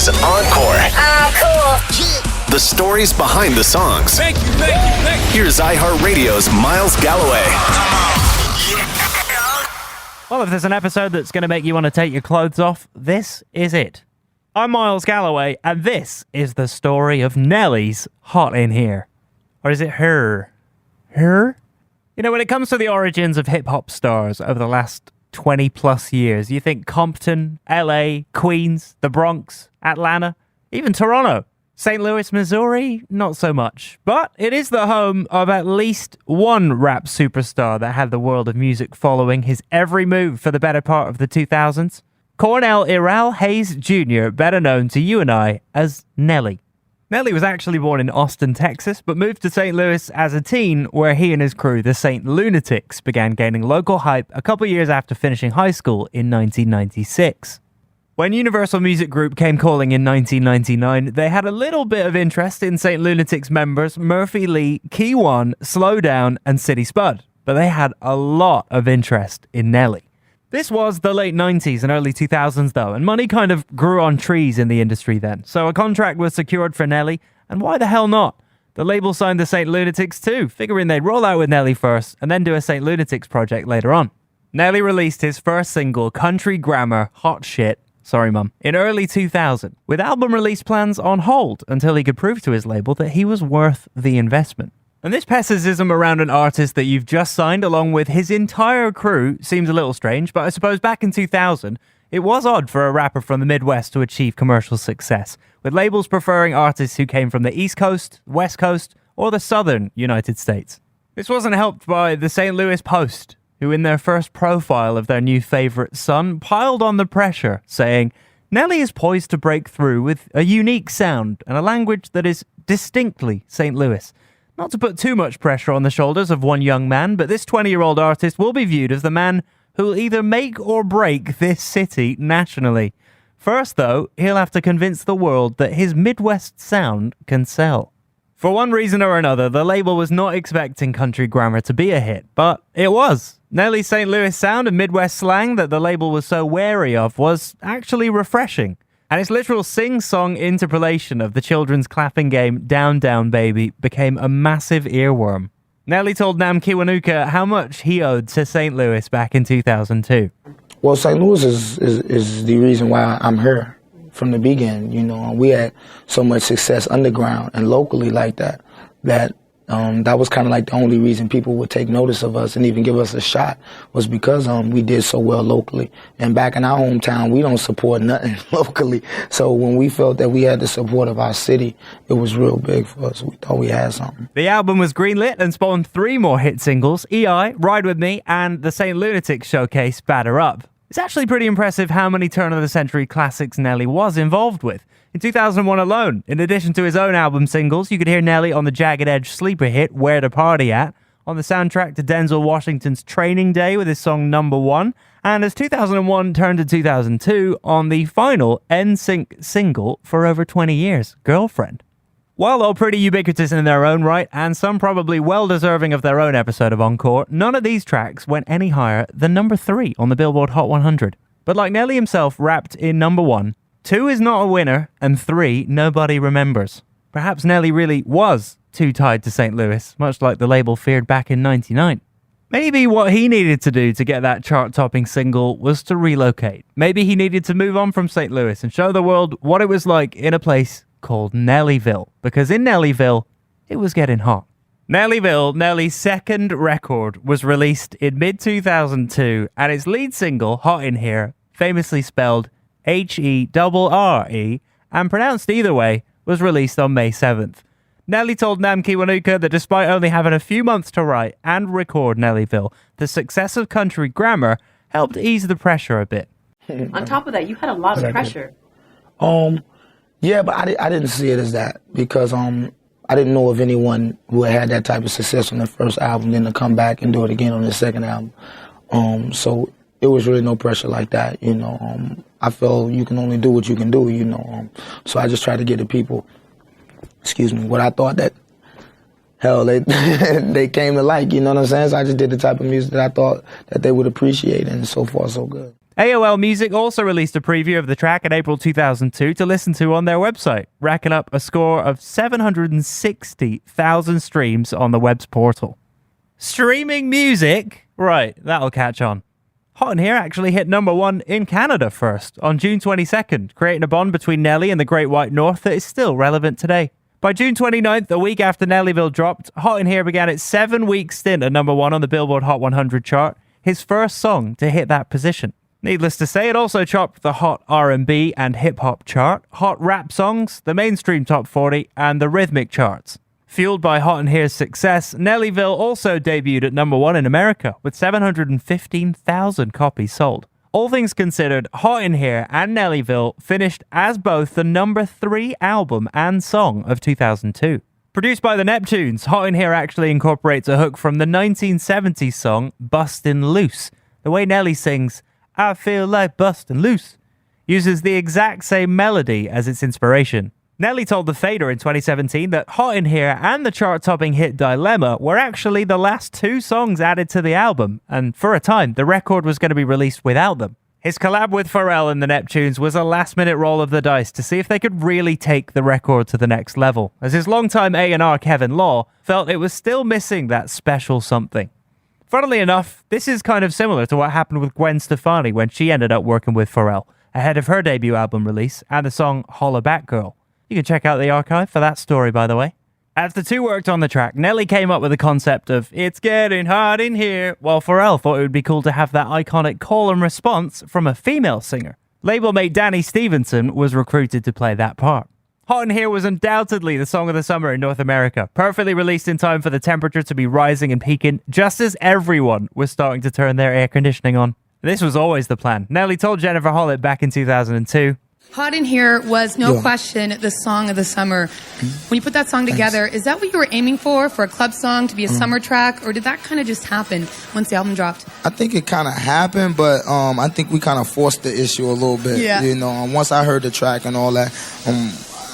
is Encore. Cool. The stories behind the songs. Thank you. Here's iHeartRadio's Miles Galloway. Well, if there's an episode that's going to make you want to take your clothes off, this is it. I'm Miles Galloway, and this is the story of Nelly's Hot in Here. Or is it Herre? Herre? You know, when it comes to the origins of hip-hop stars over the last 20 plus years, you think Compton, LA, Queens, the Bronx, Atlanta, even Toronto. St. Louis, Missouri, not so much. But it is the home of at least one rap superstar that had the world of music following his every move for the better part of the 2000s. Cornell Iral Haynes Jr., better known to you and I as Nelly. Nelly was actually born in Austin, Texas, but moved to St. Louis as a teen, where he and his crew, the St. Lunatics, began gaining local hype a couple years after finishing high school in 1996. When Universal Music Group came calling in 1999, they had a little bit of interest in St. Lunatics members Murphy Lee, Key One, Slow Down, and City Spud, but they had a lot of interest in Nelly. This was the late 90s and early 2000s though, and money kind of grew on trees in the industry then, so a contract was secured for Nelly, and why the hell not? The label signed the St. Lunatics too, figuring they'd roll out with Nelly first and then do a St. Lunatics project later on. Nelly released his first single, Country Grammar, Hot Shit, sorry mum, in early 2000, with album release plans on hold until he could prove to his label that he was worth the investment. And this pessimism around an artist that you've just signed along with his entire crew seems a little strange, but I suppose back in 2000, it was odd for a rapper from the Midwest to achieve commercial success, with labels preferring artists who came from the East Coast, West Coast, or the Southern United States. This wasn't helped by the St. Louis Post, who in their first profile of their new favorite son piled on the pressure, saying, Nelly is poised to break through with a unique sound and a language that is distinctly St. Louis. Not to put too much pressure on the shoulders of one young man, but this 20-year-old artist will be viewed as the man who will either make or break this city nationally. First, though, he'll have to convince the world that his Midwest sound can sell. For one reason or another, the label was not expecting Country Grammar to be a hit, but it was. Nelly's St. Louis sound and Midwest slang that the label was so wary of was actually refreshing. And its literal sing-song interpolation of the children's clapping game Down Down Baby became a massive earworm. Nelly told Nam Kiwanuka how much he owed to St. Louis back in 2002. Well, St. Louis is the reason why I'm here from the beginning. You know, we had so much success underground and locally like that that was kind of like the only reason people would take notice of us and even give us a shot was because we did so well locally. And back in our hometown, we don't support nothing locally. So when we felt that we had the support of our city, it was real big for us. We thought we had something. The album was greenlit and spawned 3 more hit singles, EI, Ride With Me, and the St. Lunatics showcase, Batter Up. It's actually pretty impressive how many turn-of-the-century classics Nelly was involved with. In 2001 alone, in addition to his own album singles, you could hear Nelly on the Jagged Edge sleeper hit, Where to Party At, on the soundtrack to Denzel Washington's Training Day with his song Number One, and as 2001 turned to 2002, on the final NSYNC single for over 20 years, Girlfriend. While all pretty ubiquitous in their own right, and some probably well-deserving of their own episode of Encore, none of these tracks went any higher than number 3 on the Billboard Hot 100. But like Nelly himself rapped in number 1, 2 is not a winner, and 3, nobody remembers. Perhaps Nelly really was too tied to St. Louis, much like the label feared back in '99. Maybe what he needed to do to get that chart-topping single was to relocate. Maybe he needed to move on from St. Louis and show the world what it was like in a place called Nellyville, because in Nellyville, it was getting hot. Nellyville, Nelly's second record, was released in mid-2002, and its lead single, Hot in Here, famously spelled Herre, and pronounced either way, was released on May 7th. Nelly told Nam Kiwanuka that despite only having a few months to write and record Nellyville, the success of Country Grammar helped ease the pressure a bit. On top of that, you had a lot of pressure. Yeah, but I didn't see it as that because I didn't know of anyone who had that type of success on the first album, then to come back and do it again on the second album. So it was really no pressure like that, you know. I felt you can only do what you can do, you know. So I just tried to get the people, what I thought that, hell, they came to like, you know what I'm saying? So I just did the type of music that I thought that they would appreciate, and so far so good. AOL Music also released a preview of the track in April 2002 to listen to on their website, racking up a score of 760,000 streams on the web's portal. Streaming music? Right, that'll catch on. Hot in Here actually hit number 1 in Canada first, on June 22nd, creating a bond between Nelly and the Great White North that is still relevant today. By June 29th, a week after Nellyville dropped, Hot in Here began its 7-week stint at number 1 on the Billboard Hot 100 chart, his first song to hit that position. Needless to say, it also topped the Hot R&B and Hip Hop chart, Hot Rap Songs, the mainstream Top 40, and the Rhythmic charts. Fueled by Hot in Here's success, Nellyville also debuted at number 1 in America, with 715,000 copies sold. All things considered, Hot in Here and Nellyville finished as both the number 3 album and song of 2002. Produced by the Neptunes, Hot in Here actually incorporates a hook from the 1970s song Bustin' Loose. The way Nelly sings, I feel like bustin' loose, uses the exact same melody as its inspiration. Nelly told The Fader in 2017 that Hot in Here and the chart-topping hit Dilemma were actually the last 2 songs added to the album, and for a time, the record was going to be released without them. His collab with Pharrell and the Neptunes was a last-minute roll of the dice to see if they could really take the record to the next level, as his longtime A&R Kevin Law felt it was still missing that special something. Funnily enough, this is kind of similar to what happened with Gwen Stefani when she ended up working with Pharrell, ahead of her debut album release and the song Holla Back Girl. You can check out the archive for that story, by the way. As the two worked on the track, Nelly came up with the concept of "It's getting hot in here," while Pharrell thought it would be cool to have that iconic call and response from a female singer. Label mate Danny Stevenson was recruited to play that part. Hot in Here was undoubtedly the song of the summer in North America, perfectly released in time for the temperature to be rising and peaking, just as everyone was starting to turn their air conditioning on. This was always the plan. Nelly told Jennifer Hollett back in 2002, Hot in Here was no question the song of the summer. When you put that song together, is that what you were aiming for a club song to be a summer track, or did that kind of just happen once the album dropped? I think it kind of happened, but I think we kind of forced the issue a little bit. Yeah. You know, once I heard the track and all that,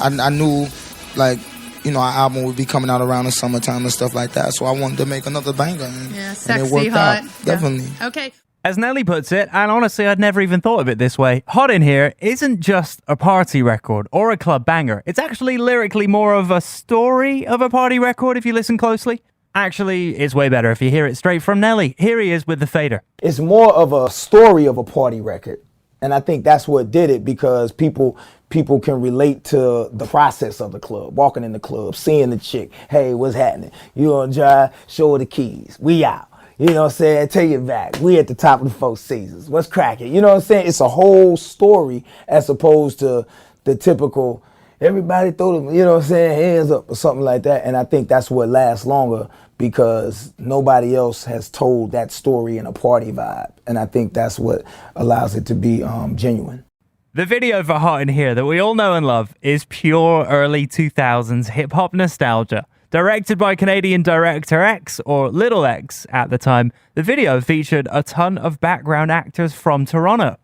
I knew, like, you know, our album would be coming out around the summertime and stuff like that. So I wanted to make another banger. And Sexy, it worked hot. out. Definitely. Yeah. Okay. As Nelly puts it, and honestly I'd never even thought of it this way, Hot in Here isn't just a party record or a club banger. It's actually lyrically more of a story of a party record if you listen closely. Actually, it's way better if you hear it straight from Nelly. Here he is with The Fader. It's more of a story of a party record. And I think that's what did it, because people can relate to the process of the club, walking in the club, seeing the chick. Hey, what's happening? You on drive? Show her the keys. We out. You know what I'm saying? Take it back. We at the top of the Four Seasons. What's cracking? You know what I'm saying? It's a whole story as opposed to the typical, everybody throw them, you know what I'm saying, hands up or something like that. And I think that's what lasts longer, because nobody else has told that story in a party vibe. And I think that's what allows it to be genuine. The video for Hot in Here that we all know and love is pure early 2000s hip-hop nostalgia. Directed by Canadian director X, or Little X at the time, the video featured a ton of background actors from Toronto.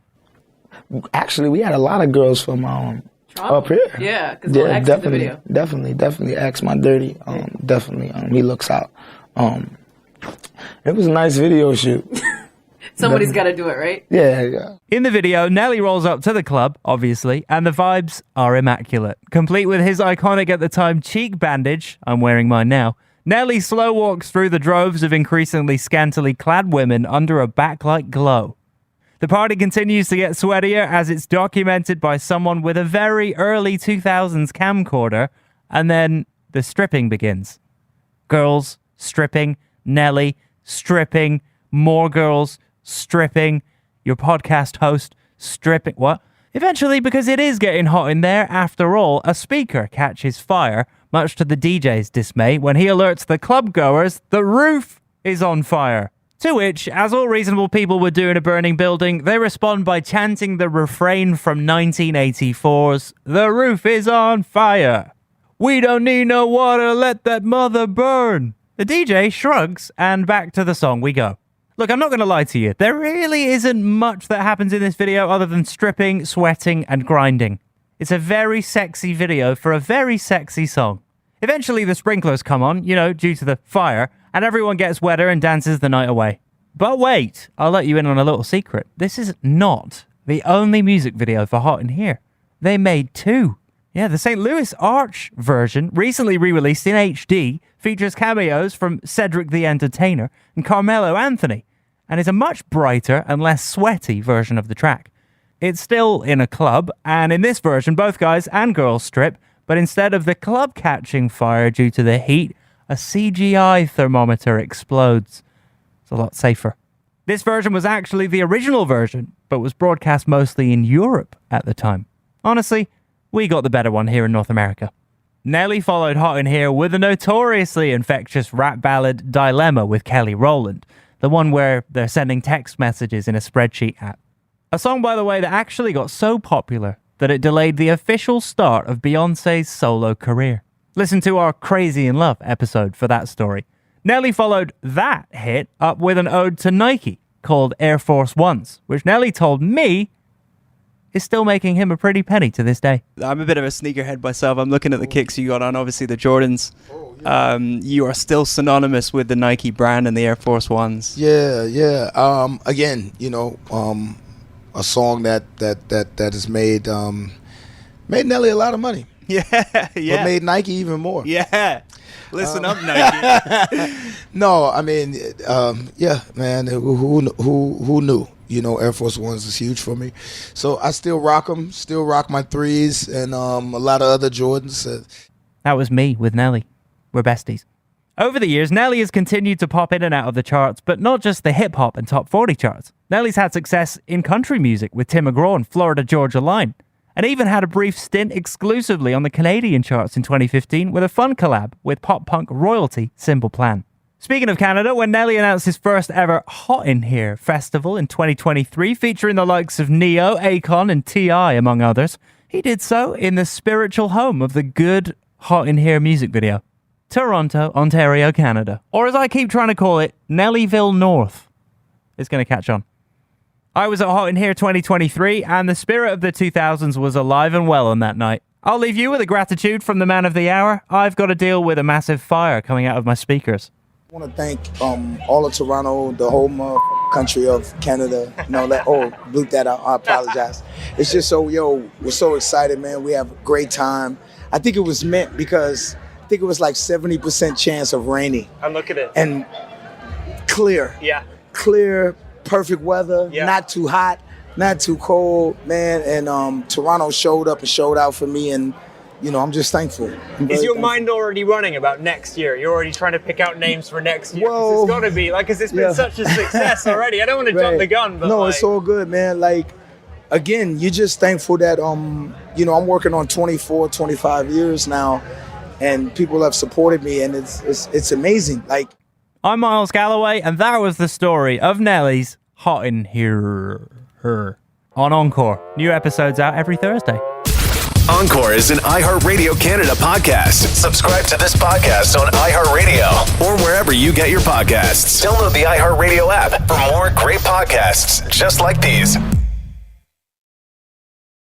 Actually, we had a lot of girls from up here. Yeah, because X did the video. Definitely X, my dirty. Definitely, he looks out. It was a nice video shoot. Somebody's got to do it, right? Yeah. In the video, Nelly rolls up to the club, obviously, and the vibes are immaculate. Complete with his iconic at the time cheek bandage, I'm wearing mine now, Nelly slow walks through the droves of increasingly scantily clad women under a backlight glow. The party continues to get sweatier as it's documented by someone with a very early 2000s camcorder, and then the stripping begins. Girls stripping, Nelly stripping, more girls stripping, your podcast host stripping. What? Eventually, because it is getting hot in there, after all, a speaker catches fire, much to the DJ's dismay, when he alerts the club goers the roof is on fire. To which, as all reasonable people would do in a burning building, they respond by chanting the refrain from 1984's "The roof is on fire. We don't need no water, let that mother burn." The DJ shrugs, and back to the song we go. Look, I'm not going to lie to you. There really isn't much that happens in this video other than stripping, sweating, and grinding. It's a very sexy video for a very sexy song. Eventually, the sprinklers come on, due to the fire, and everyone gets wetter and dances the night away. But wait, I'll let you in on a little secret. This is not the only music video for Hot in Here. They made 2. Yeah, the St. Louis Arch version, recently re-released in HD, features cameos from Cedric the Entertainer and Carmelo Anthony, and is a much brighter and less sweaty version of the track. It's still in a club, and in this version, both guys and girls strip, but instead of the club catching fire due to the heat, a CGI thermometer explodes. It's a lot safer. This version was actually the original version, but was broadcast mostly in Europe at the time. Honestly, we got the better one here in North America. Nelly followed Hot in Here with a notoriously infectious rap ballad, Dilemma, with Kelly Rowland, the one where they're sending text messages in a spreadsheet app. A song, by the way, that actually got so popular that it delayed the official start of Beyoncé's solo career. Listen to our Crazy in Love episode for that story. Nelly followed that hit up with an ode to Nike called Air Force Ones, which Nelly told me is still making him a pretty penny to this day. I'm a bit of a sneakerhead myself. I'm looking at the kicks you got on, obviously the Jordans. You are still synonymous with the Nike brand and the Air Force Ones. Yeah. Again, a song that has made Nelly a lot of money. Yeah. But made Nike even more. Yeah. Listen up, Nike. No, I mean, man. Who knew? Air Force Ones is huge for me. So I still rock them. Still rock my 3s and a lot of other Jordans. That was me with Nelly. We're besties. Over the years, Nelly has continued to pop in and out of the charts, but not just the hip-hop and top 40 charts. Nelly's had success in country music with Tim McGraw and Florida Georgia Line, and even had a brief stint exclusively on the Canadian charts in 2015 with a fun collab with pop-punk royalty Simple Plan. Speaking of Canada, when Nelly announced his first ever Hot in Here festival in 2023, featuring the likes of Neo, Akon, and T.I., among others, he did so in the spiritual home of the good Hot in Here music video. Toronto, Ontario, Canada. Or as I keep trying to call it, Nellyville North. It's going to catch on. I was at Hot in Here 2023, and the spirit of the 2000s was alive and well on that night. I'll leave you with a gratitude from the man of the hour. I've got to deal with a massive fire coming out of my speakers. I want to thank all of Toronto, the whole country of Canada. Bleep that out. I apologize. It's just we're so excited, man. We have a great time. I think it was meant because I think it was like 70% chance of rainy. And look at it. And clear. Yeah. Clear, perfect weather, yeah. Not too hot, not too cold, man. And Toronto showed up and showed out for me, and I'm just thankful. Is your mind already running about next year? You're already trying to pick out names for next year? Well, it's got to be, because it's been such a success already. I don't want to jump the gun, but no, it's all good, man. Again, you're just thankful that, I'm working on 24, 25 years now, and people have supported me, and it's amazing. I'm Miles Galloway, and that was the story of Nelly's Hot in Here on Encore. New episodes out every Thursday. Encore is an iHeartRadio Canada podcast. Subscribe to this podcast on iHeartRadio or wherever you get your podcasts. Download the iHeartRadio app for more great podcasts just like these.